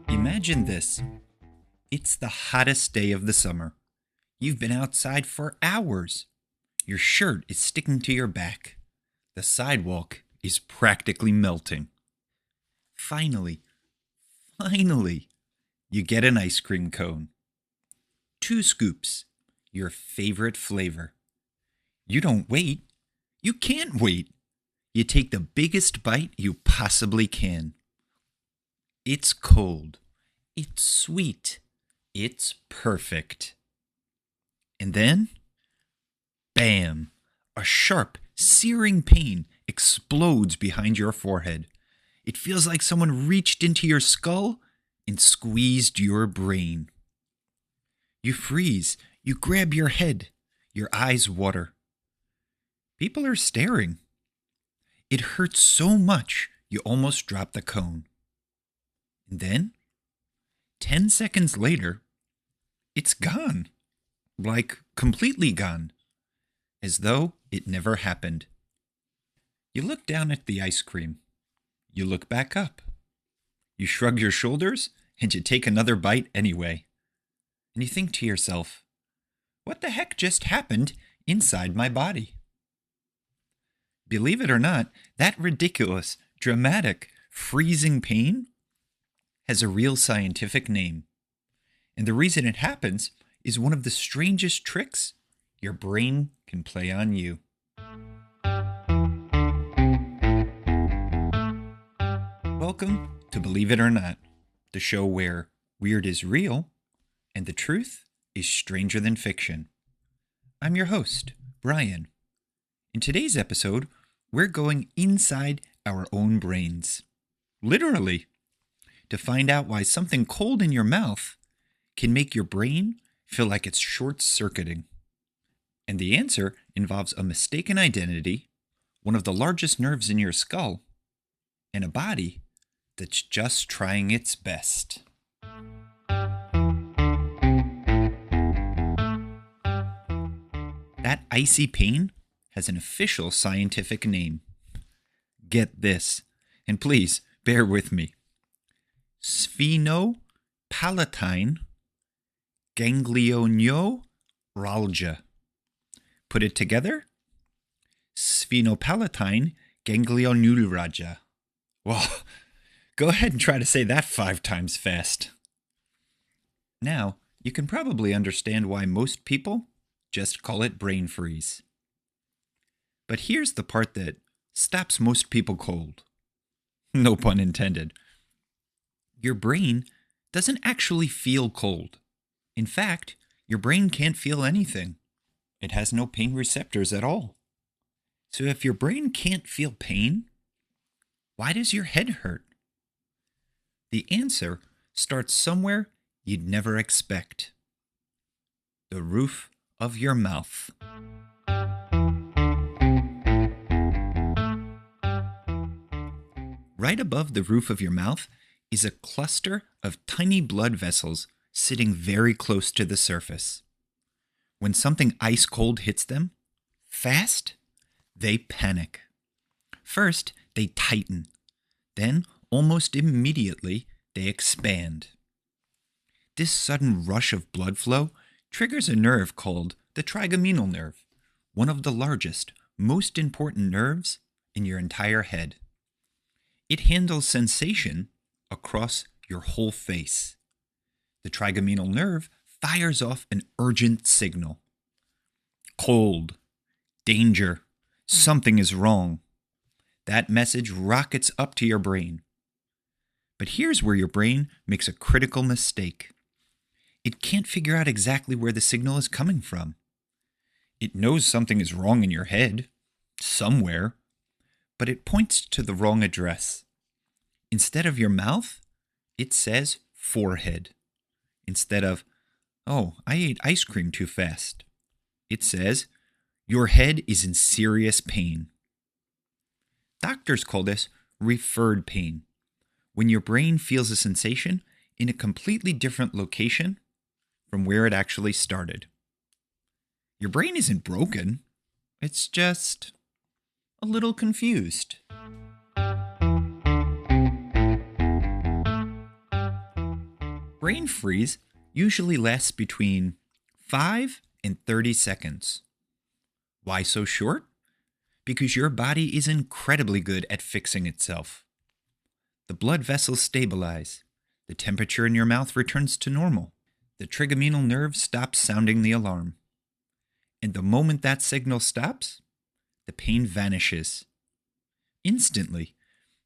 Imagine this. It's the hottest day of the summer. You've been outside for hours. Your shirt is sticking to your back. The sidewalk is practically melting. Finally, finally, you get an ice cream cone. 2 scoops, your favorite flavor. You don't wait. You can't wait. You take the biggest bite you possibly can. It's cold. It's sweet. It's perfect. And then, bam! A sharp, searing pain explodes behind your forehead. It feels like someone reached into your skull and squeezed your brain. You freeze. You grab your head. Your eyes water. People are staring. It hurts so much you almost drop the cone. And then, 10 seconds later, it's gone. Like completely gone. As though it never happened. You look down at the ice cream. You look back up. You shrug your shoulders and you take another bite anyway. And you think to yourself, what the heck just happened inside my body? Believe it or not, that ridiculous, dramatic, freezing pain has a real scientific name. And the reason it happens is one of the strangest tricks your brain can play on you. Welcome to Believe It or Not, the show where weird is real and the truth is stranger than fiction. I'm your host, Bryan. In today's episode, we're going inside our own brains. Literally. To find out why something cold in your mouth can make your brain feel like it's short-circuiting. And the answer involves a mistaken identity, one of the largest nerves in your skull, and a body that's just trying its best. That icy pain has an official scientific name. Get this, and please bear with me. Sphenopalatine ganglioneuralgia. Put it together? Sphenopalatine ganglioneuralgia. Well, go ahead and try to say that 5 times fast. Now, you can probably understand why most people just call it brain freeze. But here's the part that stops most people cold. No pun intended. Your brain doesn't actually feel cold. In fact, your brain can't feel anything. It has no pain receptors at all. So if your brain can't feel pain, why does your head hurt? The answer starts somewhere you'd never expect. The roof of your mouth. Right above the roof of your mouth is a cluster of tiny blood vessels sitting very close to the surface. When something ice cold hits them, fast, they panic. First, they tighten. Then, almost immediately, they expand. This sudden rush of blood flow triggers a nerve called the trigeminal nerve, one of the largest, most important nerves in your entire head. It handles sensation across your whole face. The trigeminal nerve fires off an urgent signal. Cold. Danger. Something is wrong. That message rockets up to your brain. But here's where your brain makes a critical mistake. It can't figure out exactly where the signal is coming from. It knows something is wrong in your head, somewhere, but it points to the wrong address. Instead of your mouth, it says forehead. Instead of, oh, I ate ice cream too fast, it says, your head is in serious pain. Doctors call this referred pain, when your brain feels a sensation in a completely different location from where it actually started. Your brain isn't broken, it's just a little confused. Brain freeze usually lasts between 5 and 30 seconds. Why so short? Because your body is incredibly good at fixing itself. The blood vessels stabilize. The temperature in your mouth returns to normal. The trigeminal nerve stops sounding the alarm. And the moment that signal stops, the pain vanishes. Instantly.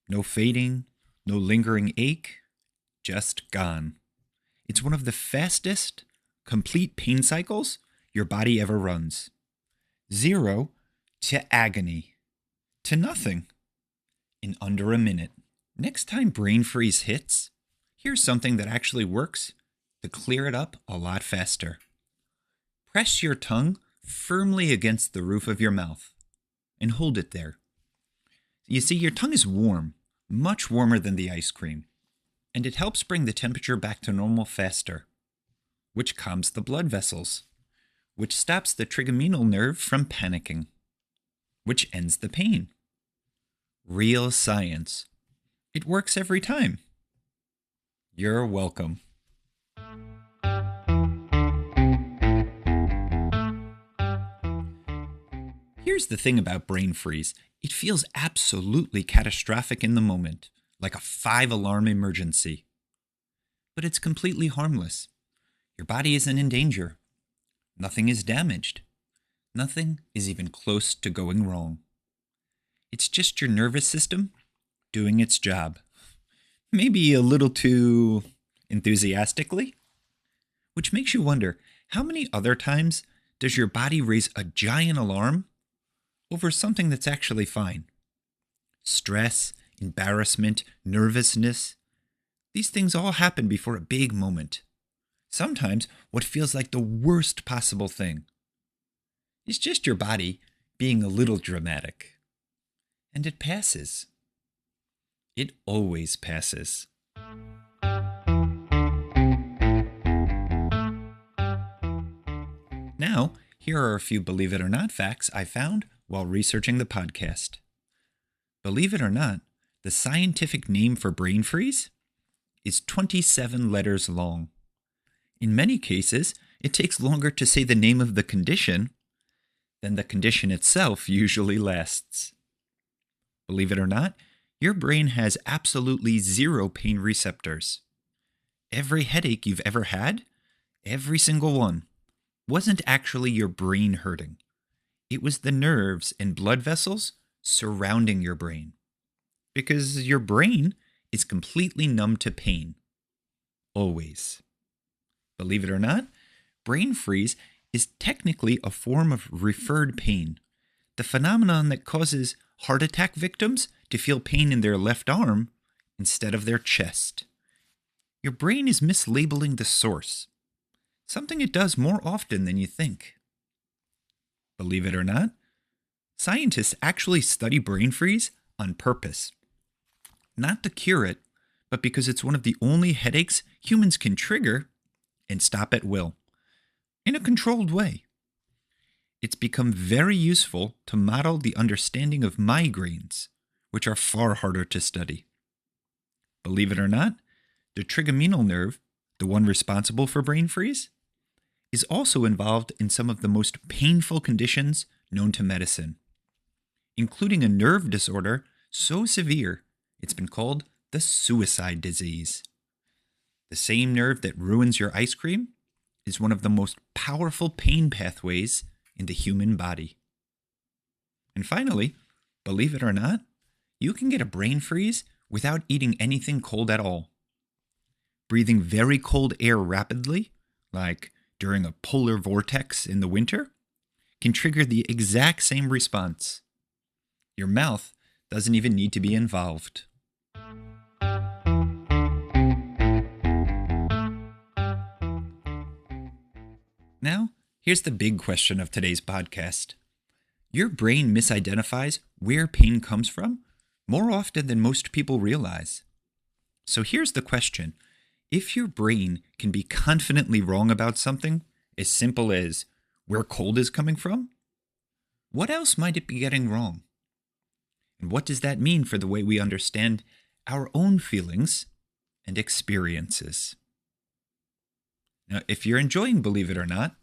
No fading, no lingering ache, just gone. It's one of the fastest, complete pain cycles your body ever runs. 0 to agony, to nothing, in under a minute. Next time brain freeze hits, here's something that actually works to clear it up a lot faster. Press your tongue firmly against the roof of your mouth and hold it there. You see, your tongue is warm, much warmer than the ice cream, and it helps bring the temperature back to normal faster, which calms the blood vessels, which stops the trigeminal nerve from panicking, which ends the pain. Real science. It works every time. You're welcome. Here's the thing about brain freeze. It feels absolutely catastrophic in the moment, like a 5-alarm emergency. But it's completely harmless. Your body isn't in danger. Nothing is damaged. Nothing is even close to going wrong. It's just your nervous system doing its job. Maybe a little too enthusiastically. Which makes you wonder, how many other times does your body raise a giant alarm over something that's actually fine? Stress, embarrassment, nervousness. These things all happen before a big moment. Sometimes what feels like the worst possible thing is just your body being a little dramatic. And it passes. It always passes. Now, here are a few believe it or not facts I found while researching the podcast. Believe it or not, the scientific name for brain freeze is 27 letters long. In many cases, it takes longer to say the name of the condition than the condition itself usually lasts. Believe it or not, your brain has absolutely 0 pain receptors. Every headache you've ever had, every single one, wasn't actually your brain hurting. It was the nerves and blood vessels surrounding your brain. Because your brain is completely numb to pain. Always. Believe it or not, brain freeze is technically a form of referred pain, the phenomenon that causes heart attack victims to feel pain in their left arm instead of their chest. Your brain is mislabeling the source, something it does more often than you think. Believe it or not, scientists actually study brain freeze on purpose. Not to cure it, but because it's one of the only headaches humans can trigger and stop at will, in a controlled way. It's become very useful to model the understanding of migraines, which are far harder to study. Believe it or not, the trigeminal nerve, the one responsible for brain freeze, is also involved in some of the most painful conditions known to medicine, including a nerve disorder so severe it's been called the suicide disease. The same nerve that ruins your ice cream is one of the most powerful pain pathways in the human body. And finally, believe it or not, you can get a brain freeze without eating anything cold at all. Breathing very cold air rapidly, like during a polar vortex in the winter, can trigger the exact same response. Your mouth doesn't even need to be involved. Now, here's the big question of today's podcast. Your brain misidentifies where pain comes from more often than most people realize. So here's the question. If your brain can be confidently wrong about something as simple as where cold is coming from, what else might it be getting wrong? And what does that mean for the way we understand our own feelings and experiences? Now, if you're enjoying Believe It or Not,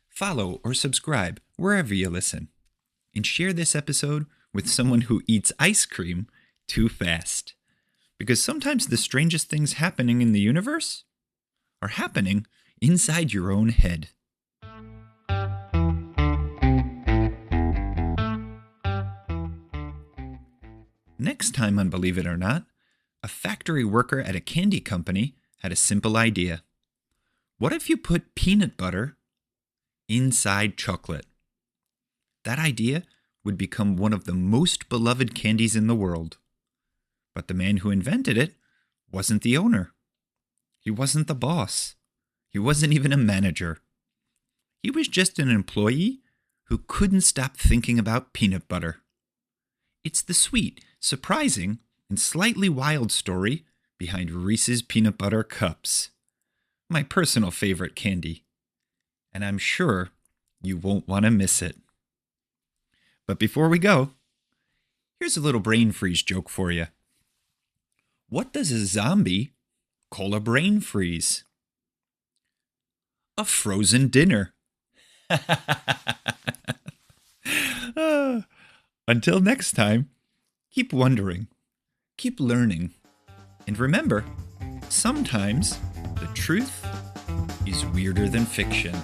follow or subscribe wherever you listen. And share this episode with someone who eats ice cream too fast. Because sometimes the strangest things happening in the universe are happening inside your own head. Next time on Believe It or Not, a factory worker at a candy company had a simple idea. What if you put peanut butter inside chocolate? That idea would become one of the most beloved candies in the world. But the man who invented it wasn't the owner. He wasn't the boss. He wasn't even a manager. He was just an employee who couldn't stop thinking about peanut butter. It's the sweet, surprising, and slightly wild story behind Reese's Peanut Butter Cups. My personal favorite candy. And I'm sure you won't want to miss it. But before we go, here's a little brain freeze joke for you. What does a zombie call a brain freeze? A frozen dinner. Until next time, keep wondering, keep learning, and remember, sometimes the truth is weirder than fiction.